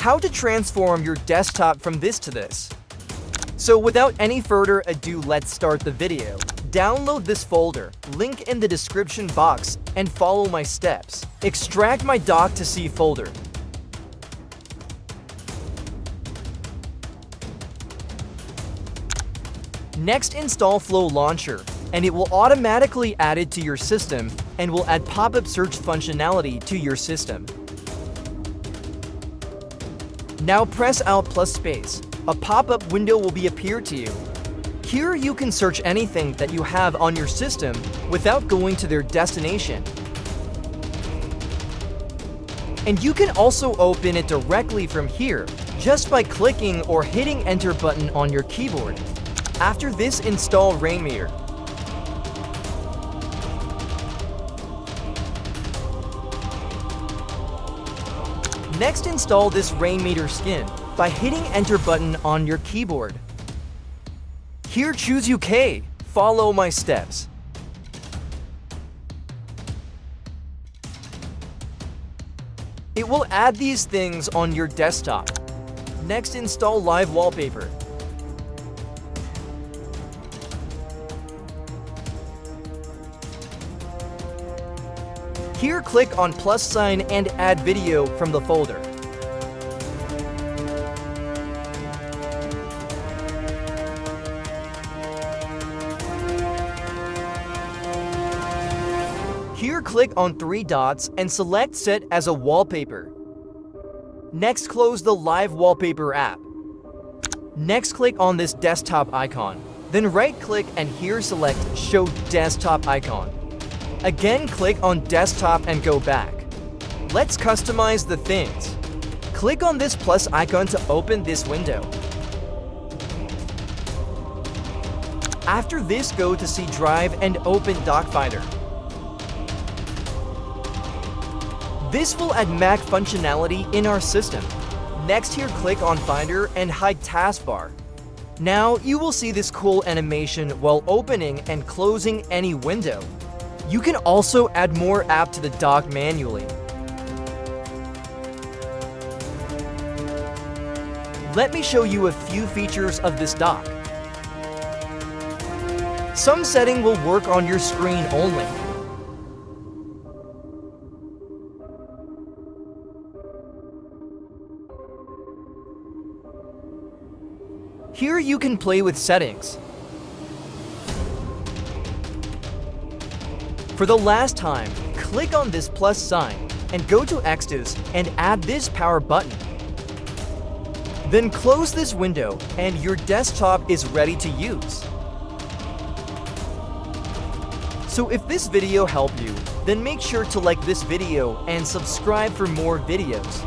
how to transform your desktop from this to this. So without any further ado, let's start the video. Download this folder, link in the description box, and follow my steps. Extract my dock2C folder. Next, install Flow Launcher, and it will automatically add it to your system and will add pop-up search functionality to your system. Now press Alt plus space. A pop-up window will be appeared to you. Here you can search anything that you have on your system without going to their destination. And you can also open it directly from here, just by clicking or hitting Enter button on your keyboard. After this, install Rainmeter. Next, install this Rainmeter skin by hitting Enter button on your keyboard. Here, choose UK. Follow my steps. It will add these things on your desktop. Next, install Live Wallpaper. Here, click on plus sign and add video from the folder. Here, click on three dots and select Set as a Wallpaper. Next, close the Live Wallpaper app. Next, click on this desktop icon. Then right-click and here select Show Desktop Icon. Again, click on Desktop and go back. Let's customize the things. Click on this plus icon to open this window. After this, go to C Drive and open MyDockFinder. This will add Mac functionality in our system. Next, here click on Finder and hide taskbar. Now you will see this cool animation while opening and closing any window. You can also add more apps to the dock manually. Let me show you a few features of this dock. Some setting will work on your screen only. Here you can play with settings. For the last time, click on this plus sign and go to Extras and add this power button. Then close this window and your desktop is ready to use. So if this video helped you, then make sure to like this video and subscribe for more videos.